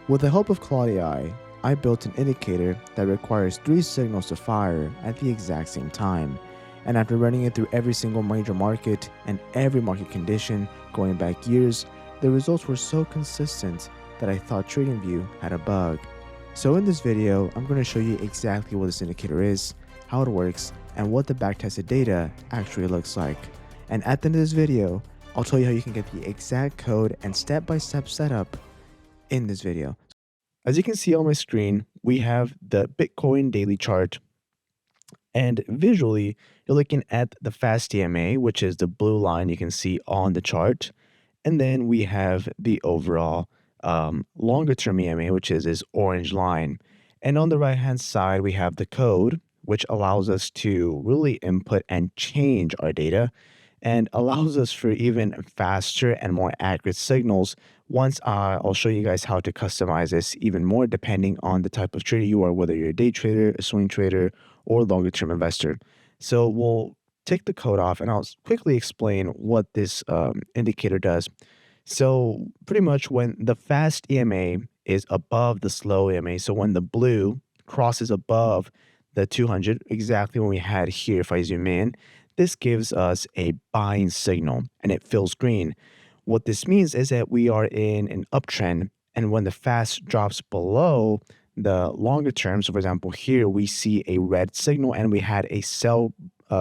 With the help of Claude AI, I built an indicator that requires 3 signals to fire at the exact same time. And after running it through every single major market and every market condition going back years, the results were so consistent that I thought TradingView had a bug. So in this video, I'm going to show you exactly what this indicator is, how it works, and what the backtested data actually looks like. And at the end of this video, I'll tell you how you can get the exact code and step-by-step setup in this video. As you can see on my screen, we have the Bitcoin daily chart, and visually, you're looking at the fast EMA, which is the blue line you can see on the chart. And then we have the overall longer term EMA, which is this orange line. And on the right hand side, we have the code, which allows us to really input and change our data and allows us for even faster and more accurate signals. Once I'll show you guys how to customize this even more depending on the type of trader you are, whether you're a day trader, a swing trader, or longer term investor. So we'll take the code off and I'll quickly explain what this indicator does. So pretty much when the fast EMA is above the slow EMA, so when the blue crosses above the 200, exactly when we had here, if I zoom in, this gives us a buying signal and it fills green. What this means is that we are in an uptrend, and when the fast drops below the longer term, so for example, here we see a red signal and we had a sell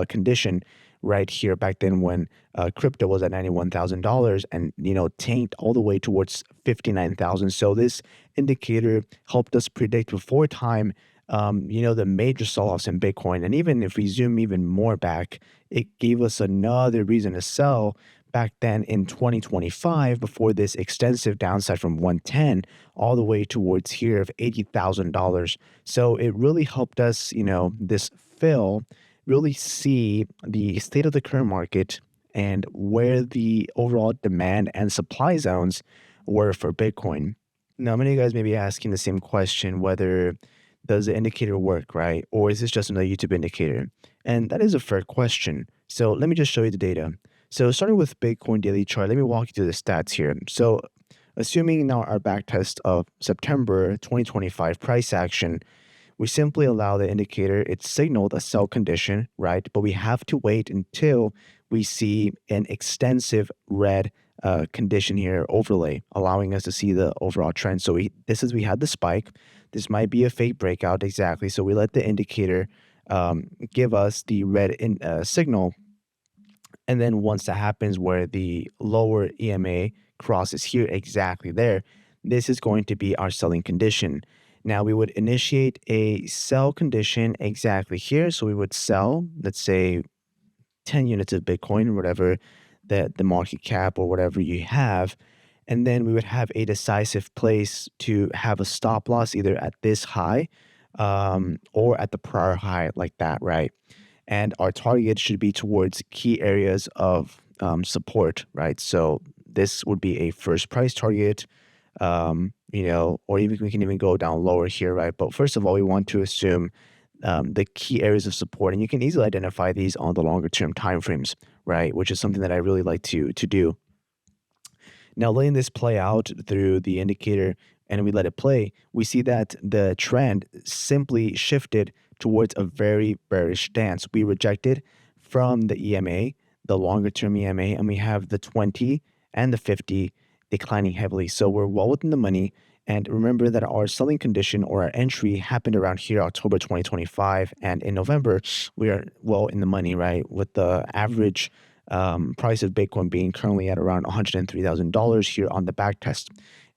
condition right here back then when crypto was at $91,000 and tanked all the way towards 59,000. So this indicator helped us predict before time the major sell-offs in Bitcoin. And even if we zoom even more back, it gave us another reason to sell back then in 2025 before this extensive downside from 110 all the way towards here of $80,000. So it really helped us, this fill, really see the state of the current market and where the overall demand and supply zones were for Bitcoin. Now, many of you guys may be asking the same question, whether does the indicator work, right? Or is this just another YouTube indicator? And that is a fair question. So let me just show you the data. So starting with Bitcoin daily chart, let me walk you through the stats here. So assuming now our backtest of September 2025 price action, we simply allow the indicator, it signaled a sell condition, right? But we have to wait until we see an extensive red condition here overlay, allowing us to see the overall trend. So we had the spike. This might be a fake breakout, exactly. So we let the indicator give us the red signal. And then once that happens where the lower EMA crosses here exactly there, this is going to be our selling condition. Now we would initiate a sell condition exactly here. So we would sell, let's say 10 units of Bitcoin or whatever the market cap or whatever you have. And then we would have a decisive place to have a stop loss either at this high or at the prior high like that, right? And our target should be towards key areas of support, right? So this would be a first price target, or even we can even go down lower here, right? But first of all, we want to assume the key areas of support, and you can easily identify these on the longer term timeframes, right? Which is something that I really like to do. Now, letting this play out through the indicator and we let it play, we see that the trend simply shifted towards a very bearish stance. We rejected from the EMA, the longer term EMA, and we have the 20 and the 50 declining heavily. So we're well within the money. And remember that our selling condition or our entry happened around here, October 2025. And in November, we are well in the money, right? With the average price of Bitcoin being currently at around $103,000 here on the backtest.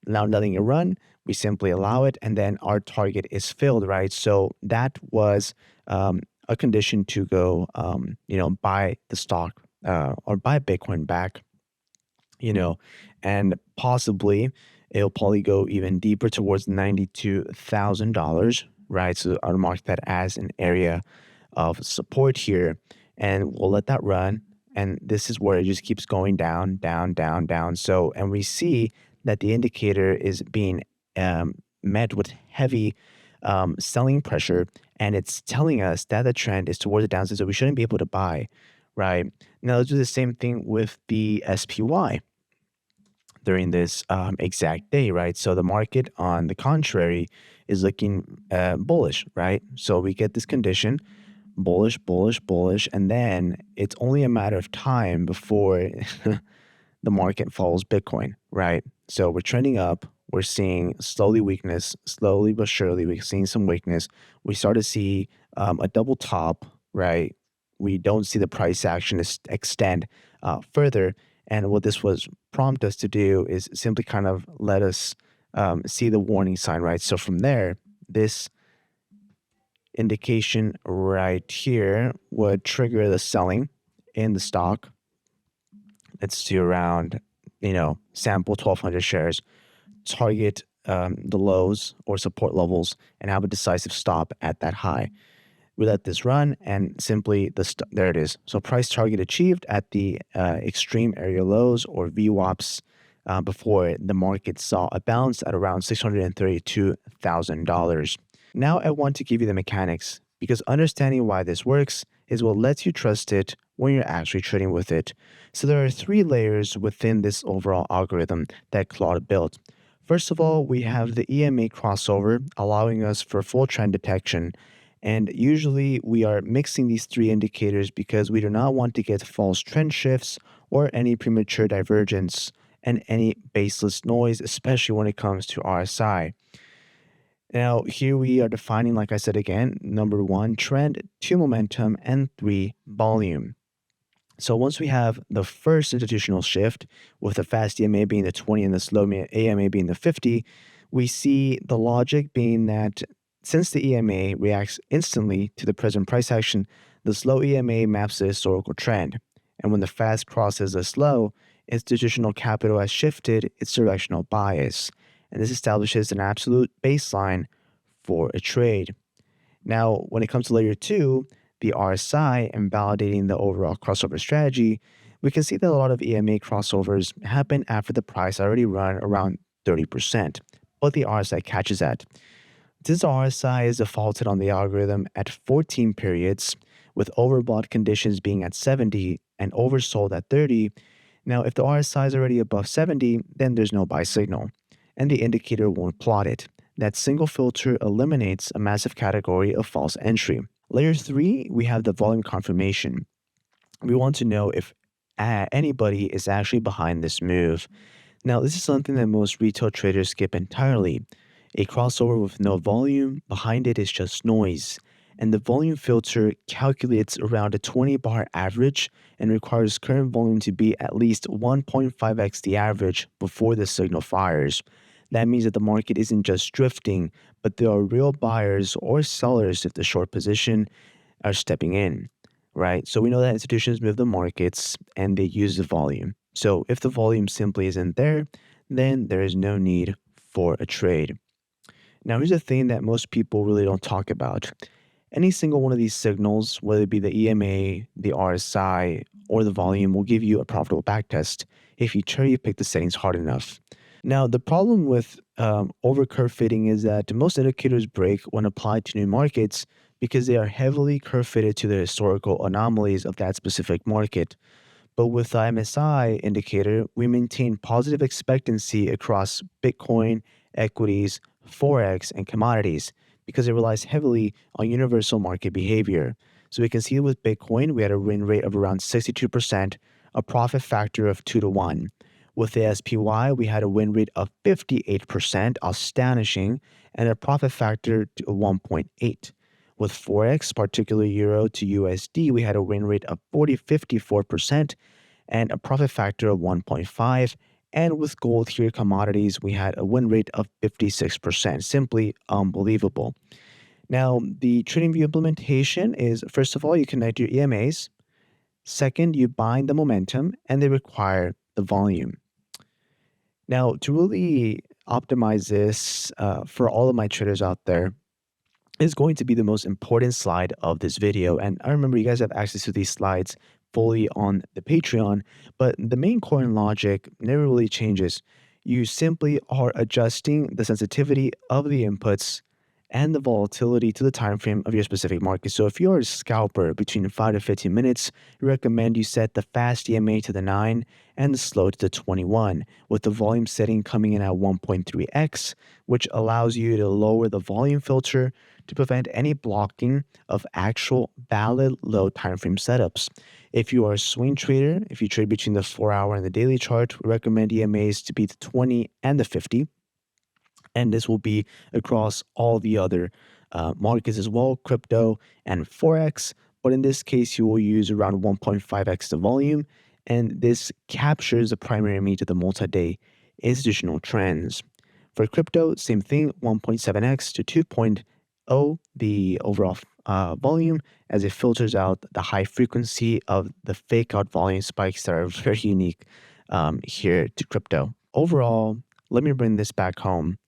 Now letting it run, we simply allow it, and then our target is filled, right? So that was a condition to go, buy the stock or buy Bitcoin back, and possibly it'll probably go even deeper towards $92,000, right? So I'll mark that as an area of support here, and we'll let that run. And this is where it just keeps going down, down, down, down. So, and we see that the indicator is being met with heavy selling pressure, and it's telling us that the trend is towards the downside, so we shouldn't be able to buy, right? Now, let's do the same thing with the SPY. during this exact day, right? So the market, on the contrary, is looking bullish, right? So we get this condition, bullish, bullish, bullish, and then it's only a matter of time before the market follows Bitcoin, right? So we're trending up. We're seeing slowly but surely, we're seeing some weakness. We start to see a double top, right? We don't see the price action extend further. And what this was prompt us to do is simply kind of let us see the warning sign, right? So from there, this indication right here would trigger the selling in the stock. Let's do around, sample 1,200 shares, target the lows or support levels, and have a decisive stop at that high. We let this run, and simply there it is. So price target achieved at the extreme area lows, or VWAPs, before the market saw a bounce at around $632,000. Now I want to give you the mechanics, because understanding why this works is what lets you trust it when you're actually trading with it. So there are 3 layers within this overall algorithm that Claude built. First of all, we have the EMA Crossover, allowing us for full trend detection. And usually we are mixing these 3 indicators because we do not want to get false trend shifts or any premature divergence and any baseless noise, especially when it comes to RSI. Now, here we are defining, like I said again, number 1, trend, 2, momentum, and 3, volume. So once we have the first institutional shift, with the fast EMA being the 20 and the slow EMA being the 50, we see the logic being that since the EMA reacts instantly to the present price action, the slow EMA maps the historical trend. And when the fast crosses the slow, institutional capital has shifted its directional bias. And this establishes an absolute baseline for a trade. Now, when it comes to layer 2, the RSI, and validating the overall crossover strategy, we can see that a lot of EMA crossovers happen after the price already run around 30%, but the RSI catches that. Since RSI is defaulted on the algorithm at 14 periods, with overbought conditions being at 70 and oversold at 30, now if the RSI is already above 70, then there's no buy signal, and the indicator won't plot it. That single filter eliminates a massive category of false entry. Layer 3, we have the volume confirmation. We want to know if anybody is actually behind this move. Now, this is something that most retail traders skip entirely. A crossover with no volume behind it is just noise, and the volume filter calculates around a 20-bar average and requires current volume to be at least 1.5x the average before the signal fires. That means that the market isn't just drifting, but there are real buyers or sellers if the short position are stepping in, right? So we know that institutions move the markets and they use the volume. So if the volume simply isn't there, then there is no need for a trade. Now, here's the thing that most people really don't talk about. Any single one of these signals, whether it be the EMA, the RSI, or the volume, will give you a profitable backtest if you cherry pick the settings hard enough. Now, the problem with over-curve fitting is that most indicators break when applied to new markets because they are heavily curve fitted to the historical anomalies of that specific market. But with the MSI indicator, we maintain positive expectancy across Bitcoin, equities, Forex, and commodities because it relies heavily on universal market behavior. So we can see with Bitcoin, we had a win rate of around 62%, a profit factor of 2 to 1. With the SPY, we had a win rate of 58%, astonishing, and a profit factor to 1.8. With Forex, particularly Euro to USD, we had a win rate of 54% and a profit factor of 1.5. And with gold here, commodities, we had a win rate of 56%. Simply unbelievable. Now, the TradingView implementation is, first of all, you connect your EMAs. Second, you bind the momentum, and they require the volume. Now, to really optimize this for all of my traders out there is going to be the most important slide of this video. And I remember you guys have access to these slides fully on the Patreon, but the main core and logic never really changes. You simply are adjusting the sensitivity of the inputs and the volatility to the time frame of your specific market. So if you're a scalper between 5 to 15 minutes, we recommend you set the fast EMA to the 9 and the slow to the 21, with the volume setting coming in at 1.3x, which allows you to lower the volume filter to prevent any blocking of actual valid low time frame setups. If you are a swing trader, if you trade between the 4-hour and the daily chart, we recommend EMAs to be the 20 and the 50. And this will be across all the other markets as well, crypto and Forex. But in this case, you will use around 1.5x the volume, and this captures the primary meat of the multi-day institutional trends. For crypto, same thing, 1.7x to 2.0 the overall volume, as it filters out the high frequency of the fake out volume spikes that are very unique here to crypto. Overall, let me bring this back home.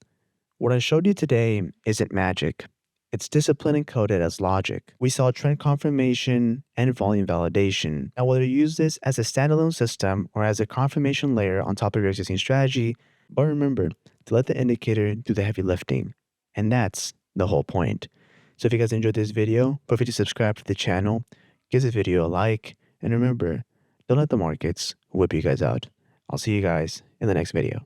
What I showed you today isn't magic. It's discipline encoded as logic. We saw trend confirmation and volume validation. Now, whether you use this as a standalone system or as a confirmation layer on top of your existing strategy, but remember to let the indicator do the heavy lifting. And that's the whole point. So if you guys enjoyed this video, feel free to subscribe to the channel, give this video a like, and remember, don't let the markets whip you guys out. I'll see you guys in the next video.